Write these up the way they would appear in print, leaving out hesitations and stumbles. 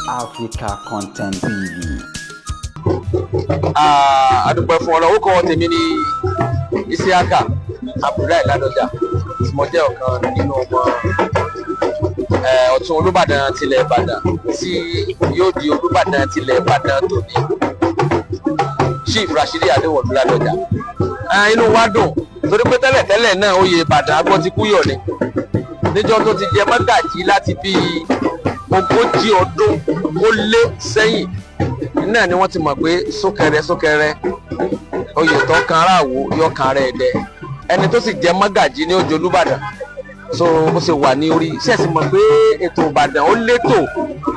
Africa Content TV. Adúpẹ́ fún Ọlọ́run kọ́ tèmi ní Isiaka Adewolu Ladoja tí mo jẹ́ ọ̀kan nínú ọmọ ọ̀tún Olubadan tilẹ̀ Ìbàdàn tí yóò di Olubadan tilẹ̀ Ìbàdàn tòní Chief Rashidi Adewolu Ladoja. Inú wa dùn torí pé tẹ́lẹ̀ náà oyè Ìbàdàn agbọ́n ti kúyọ̀ ni níjọ́ tó ti jẹ mọ́gàjí láti bí 40 ọdún ó lé sẹ́yìn náà ni wọ́n ti mọ̀ pé súnkẹrẹ oyè tó kan aráàwọ̀ yọ kan rẹ̀ dẹ ẹni tó sì jẹ́ mọ́gàjí ní ọjọ́ Olúbàdàn so ó sì wà ní orí ṣẹ́ẹ̀sì mọ̀ pé ètò Ìbàdàn ó létò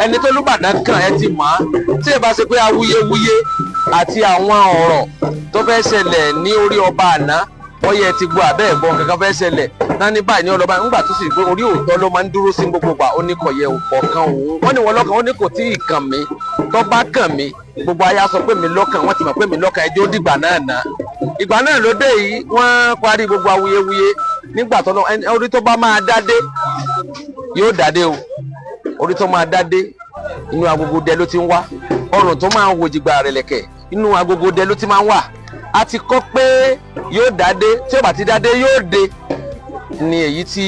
ẹni tó Olúbàdàn kan ẹ ti mọ̀ á tí ẹ bá ṣe pé awuyewuye àti àwọn ọ̀rọ̀ tó fẹ́ ṣẹlẹ̀ ní orí ọba àná wọ́n yẹ ti gbọ́ abẹ́ ẹ̀gbọ́n kankan fẹ́ ṣẹlẹ̀ náà ní báyìí ní ọlọ́ba nígbà tó sì pé orí òótọ́ ló máa ń dúró sí gbogbo gbà ó ní kò yẹ ọ̀kan òun wọ́n ní wọn lọ́kàn ó ní kò tí ì kàn mí tó bá kàn mí gbogbo ayé sọ pé mi lọ́kàn wọ́n ti mọ̀ pé mi lọ́kàn ẹjọ́ dìgbà náà ná ìgbà náà ló dé yìí wọ́n parí gbogbo awuyewuye nígbà tó lọ orí tó bá máa dádé yóò dádé o orí tó máa dádé inú agogo dẹ ló ti ń wá ọrùn tó máa ń wo jìgbà rẹ̀ lẹ̀kẹ̀ inú agogo dẹ ló ti máa ń wà a ti kọ́ pé yóò dádé tí ó bá ti dádé yóò dé ni èyí tí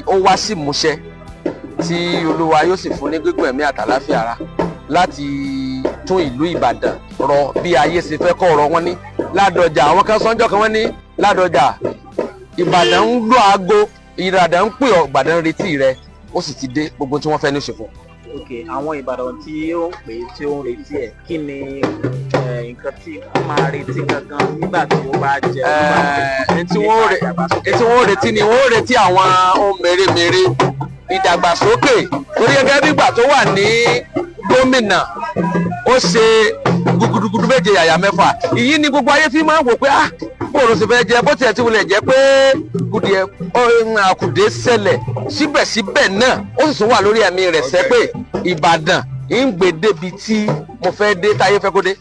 ó wá sí múṣẹ tí Olúwa yóò sì fún ní gígùn ẹ̀mí àtàláfíà ara láti tún ìlú Ìbàdàn rọ bí ayé ṣe fẹ́ kọ́ ọ̀rọ̀ wọn ní Ládọjà àwọn kan sọ́njọ́ kan wọ́n ní Ládọjà Ìbàdàn ń lọ aago Ìbàdàn ń pè ọ́ Ìbàdàn retí rẹ ó sì ti dé gbogbo tí wọ́n fẹ́ ní ṣe fún. Ok, àwọn Ìbàdàn tí ó ń pè tí ó ń retí ẹ̀ kí ni nǹkan tí wọ́n máa retí gangan nígbà tí wọ́n bá jẹ tí wọ́n retí ni wọ́n retí àwọn ohun mèremère ìdàgbàsókè torí gẹ́gẹ́ bí ìgbà tó wà ní gómìnà ó ṣe gudugudu méje yàyà mẹ́fà ìyí ni gbogbo ayé fi máa ń wò pé bóòrò sì fẹ́ jẹ bó tiẹ̀ ti wulẹ̀ jẹ́ pé àkùdé ṣẹlẹ̀ síbẹ̀síbẹ̀ náà ó sì tún wà lórí ẹ̀mí rẹ̀ sẹ́ pé Ìbàdàn ń gbé débi tí mo fẹ́ dé táyé fẹ́ kó dé.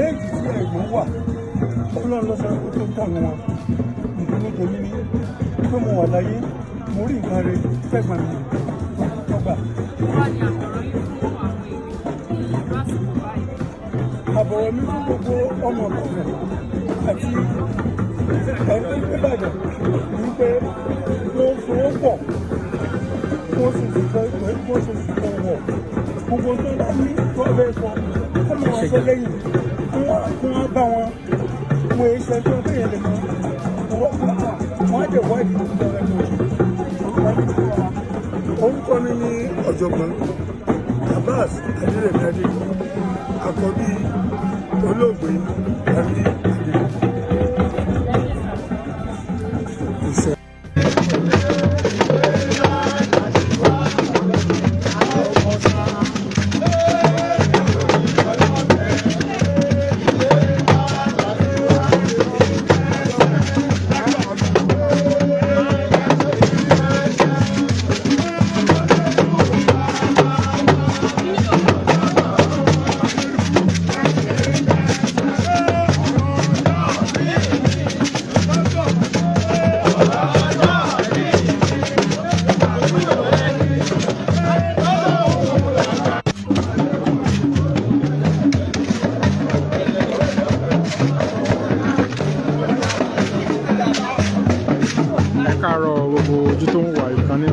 Èjì tí ẹ̀gbọ́n wà Ọlọ́run lọ́sọ̀ tó tọ̀ ní wọn nítorí tèmi ní pé mo wà láyé mo rí nǹkan rẹ̀ fẹ́gbọ̀n mi ọgbà. Àbọ̀wọ̀ mi fún gbogbo ọmọ Ìbàdàn àti ẹni Ìbàdàn ní pé wọ́n fowó pọ̀ wọ́n sì fẹ́ wọ̀ gbogbo tó bá ní tó ọbẹ̀ sọ ọmọ wọn sọ lẹ́yìn fún wọn bá wọn wo iṣẹ́ tó bẹ̀rẹ̀ lè mọ́ wọ́n á jẹ́ wáìdì tó bẹ̀rẹ̀ lọ. Orúkọ mi ní ọ̀jọ̀gbọ́n Abbas Adédèkadé àkọ́bí olóògbé àbí Adedibu. Káàárọ̀ gbogbo ojú tó ń wà ìkànnì